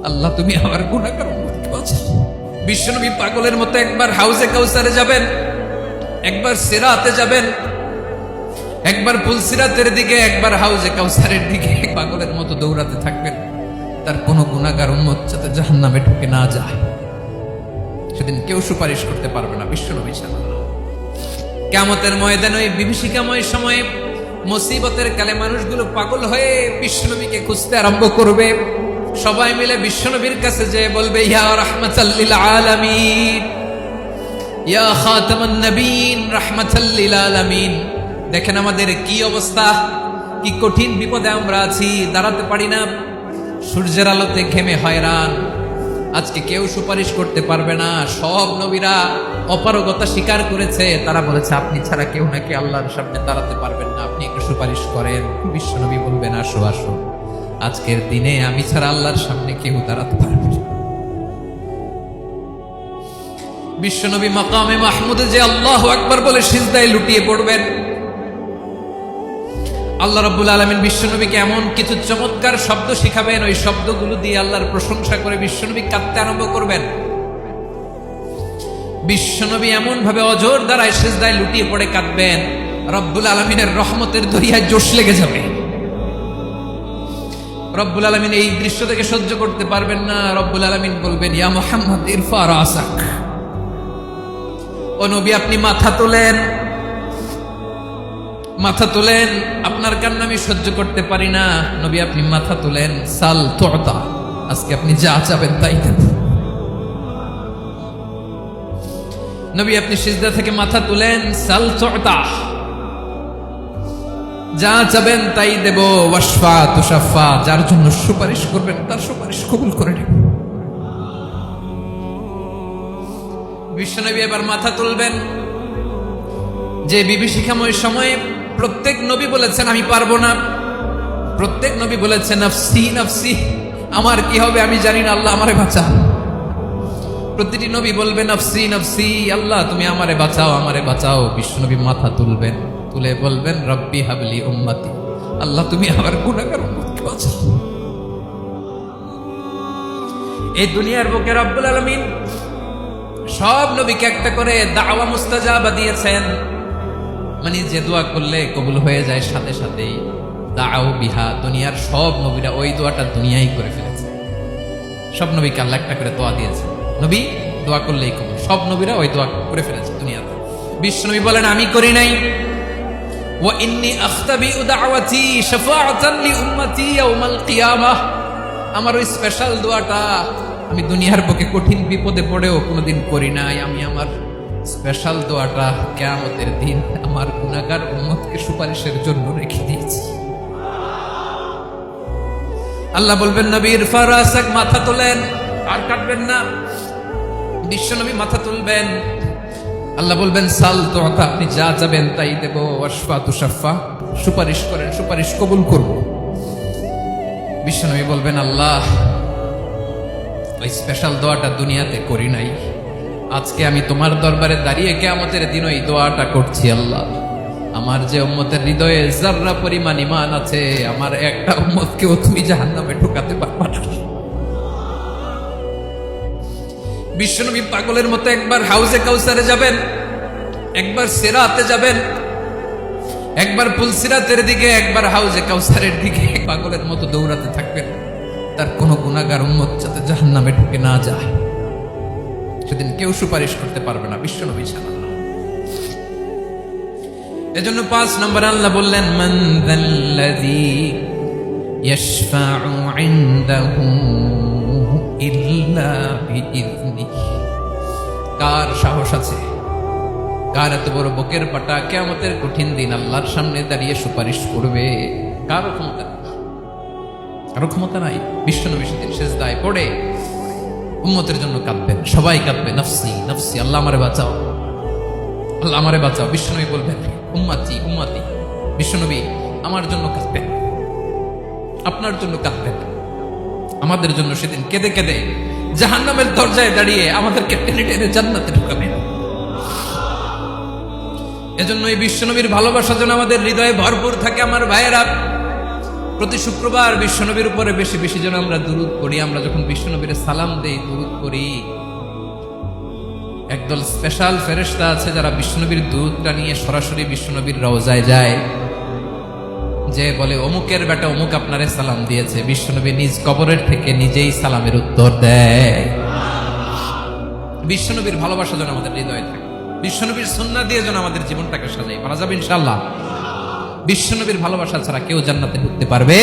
আল্লাহ তুমি আমার গুনাহগার উম্মতকে বাঁচাও। বিশ্বনবী পাগলের মতো একবার হাউজে কাউসারে যাবেন, একবার সিরাতে যাবেন, একবার পুলসিরাতের দিকে, একবার হাউজে কাউসারের দিকে পাগলের মতো দৌড়াতে থাকবেন। তার কোনো গুনাহগার উম্মত যাতে জাহান্নামে ঢুকে না যায়, সেদিন কেউ সুপারিশ করতে পারবে না বিশ্বনবী ছাড়া। কিয়ামতের ময়দানে ওই বিভীষিকাময় সময়ে মুসিবতের কালে মানুষগুলো পাগল হয়ে বিশ্বনবীকে খুঁজতে আরম্ভ করবে। সবাই মিলে বিশ্বনবীর কাছে যেয়ে বলবে, ইয়া রাহমাতাল লিল আলামিন, ইয়া খাতামান নবীন, রাহমাতাল লিল আলামিন। দেখেন আমাদের কি অবস্থা, কি কঠিন বিপদে আমরা আছি, দাঁড়াতে পারি না, সূর্যের আলোতে ঘেমে হয়রান। আজকে কেউ সুপারিশ করতে পারবে না। সব নবীরা অপারগতা স্বীকার করেছে, তারা বলেছে আপনি ছাড়া কেউ নাকি আল্লাহর সামনে দাঁড়াতে পারবেন না, আপনি একটু সুপারিশ করেন। বিশ্বনবী বলবেন, আসো আসো, আজকের দিনে আমি ছাড়া আল্লাহর সামনে কেউ দাঁড়াতে পারবে না। বিশ্বনবী মাকামে মাহমুদে যে আল্লাহু আকবার বলে সিজদায় লুটিয়ে পড়বেন, আল্লাহ রাব্বুল আলামিন বিশ্বনবীকে এমন কিছু চমৎকার শব্দ শিখাবেন, ওই শব্দগুলো দিয়ে আল্লাহর প্রশংসা করে বিশ্বনবী কাঁদতে আরম্ভ করবেন। বিশ্বনবী এমন ভাবে অজর দ্বারায় সিজদায় লুটিয়ে পড়ে কাঁদবেন, রব্বুল আলামিনের রহমতের দরিয়ায় জোশ লেগে যাবে। রব্বুল আলামিন এই দৃশ্য থেকে সহ্য করতে পারবেন না। রব্বুল আলামিন বলবেন, ইয়া মুহাম্মদ ইরফা রাসাক, ও নবী আপনি মাথা তোলেন, মাথা তোলেন, আপনার কান্না আমি সহ্য করতে পারি না। নবী আপনি মাথা তোলেন, সাল তুতা, আজকে আপনি যা চাবেন তাই দেব। নবী আপনি সিজদা থেকে মাথা তুলেন, সাল তুতা, যা চাবেন তাই দেব। ওয়াশফা তুশাফা, যার জন্য সুপারিশ করবেন তার সুপারিশ কবুল করে নেব। বিশ্বনবী এবার মাথা তুলবেন। যে বিভীষিকাময় সময়ে প্রত্যেক নবী বলেছেন আমি পারবো না, প্রত্যেক নবী বলেছেন নাফসি নাফসি, আমার কি হবে আমি জানি না, আল্লাহ আমারে বাঁচাও। প্রতিটি নবী বলবে নাফসি নাফসি, আল্লাহ তুমি আমারে বাঁচাও, আমারে বাঁচাও। বিশ্বনবী মাথা তুলবেন, তুলে বলবেন রব্বি হাবলি উম্মতি, আল্লাহ তুমি আমার গুনাহগার উম্মতকে বাঁচাও। এই দুনিয়ার বুকে রব্বুল আলামিন সব নবীকে একটা করে দাওয়া মুস্তাজাবা দিয়েছেন, মানে যে দোয়া করলে কবুল হয়ে যায় সাথে সাথেই। দাও বিহা, দুনিয়ার সব নবীরা ওই দোয়াটা দুনিয়ায় করে ফেলেছে। সব নবীকে আল্লাহ একটা করে দোয়া দিয়েছে, নবী দোয়া করলেই কবুল। সব নবীরা ওই দোয়া করে ফেলেছে দুনিয়াতে। বিশ্বনবী বলেন আমি করি নাই। ওয়া ইন্নী আখতাবিউ দাওয়াতি শাফাআতান লি উম্মতি ইয়াউমাল কিয়ামাহ, আমার ওই স্পেশাল দোয়াটা আমি দুনিয়ার বুকে কঠিন বিপদে পড়েও কোনোদিন করি নাই। আমি আমার স্পেশাল দোয়াটা কিয়ামতের দিন আমার গুনাহগার উম্মতকে সুপারিশের জন্য রেখে দিয়েছি। আল্লাহ বলবেন নবী ইরফা রাসাক, মাথা তোলেন, আর কাটবেন না। বিশ্বনবী মাথা তুলবেন, আল্লাহ বলবেন সাল তুতা, আপনি যা চাবেন তাই দেব। ওয়াশফা তুশাফা, সুপারিশ করেন, সুপারিশ কবুল করব। বিশ্বনবী বলবেন আল্লাহ ওই স্পেশাল দোয়াটা দুনিয়াতে করি নাই, আজকে আমি তোমার দরবারে দাঁড়িয়ে কিয়ামতের দিন ওই দোয়াটা করছি। আল্লাহ আমার যে উম্মতের হৃদয়ে যাররা পরিমাণ ঈমান আছে, আমার একটা উম্মতকেও তুমি জাহান্নামে ঢোকাতে পারবা না। বিশ্বনবী পাগলের মতো একবার হাউজে কাউসারে যাবেন, একবার সিরাতে যাবেন, একবার পুলসিরাতের দিকে, একবার হাউজে কাউসারের দিকে পাগলের মতো দৌড়াতে থাকবেন। তার কোনো গুনাহগার উম্মত যাতে জাহান্নামে ঢুকে না যায়, সেদিন কেউ সুপারিশ করতে পারবে না বিশ্বনবী ছাড়া। এজন্য 5 নম্বর আল্লাহ বললেন মান যাল্লাযী ইয়াশফাউ ইনদাহু ইল্লা বিইযনিহি, কার সাহস আছে, কার এত বড় বুকের পাটা কিয়ামতের কঠিন দিন আল্লাহর সামনে দাঁড়িয়ে সুপারিশ করবে? কারো ক্ষমতা নেই, কারো ক্ষমতা নাই। বিশ্বনবী সেদিন সিজদায় পড়ে উম্মতের জন্য কাঁদবেন, সবাই কাঁদবে নাফসি নাফসি, আল্লাহ আমারে বাঁচাও, আল্লাহ আমারে বাঁচাও। বিশ্বনবী বলবেন উম্মতি উম্মতি, বিশ্বনবী আমার জন্য কাঁদবেন, আপনার জন্য কাঁদবেন, আমাদের জন্য সেদিন কেঁদে কেঁদে জাহান্নামের দরজায় দাঁড়িয়ে আমাদেরকে টেনে টেনে জান্নাতে ঢুকাবেন। এজন্য এই বিশ্বনবীর ভালোবাসা যেন আমাদের হৃদয়ে ভরপুর থাকে। আমার ভাইয়েরা, প্রতি শুক্রবার বিশ্বনবীর উপরে বেশি বেশি যেন আমরা দুরূদ পড়ি। আমরা যখন বিশ্বনবীর সালাম দেই, দুরূদ পড়ি, একদল স্পেশাল ফেরেশতা আছে যারা বিশ্বনবীর দুরূদটা নিয়ে সরাসরি বিশ্বনবীর রওজায় যায়, যে বলে অমুকের বেটা অমুক আপনারে সালাম দিয়েছে। বিশ্বনবী নিজ কবরের থেকে নিজেই সালামের উত্তর দেয়। বিশ্বনবীর ভালোবাসা যেন আমাদের হৃদয়ে থাকে, বিশ্বনবীর সুন্নাহ দিয়ে যেন আমাদের জীবনটাকে সাজাই। পারা যাবে ইনশাআল্লাহ। বিশ্বনবীর ভালোবাসা ছাড়া কেউ জান্নাতে ঢুকতে পারবে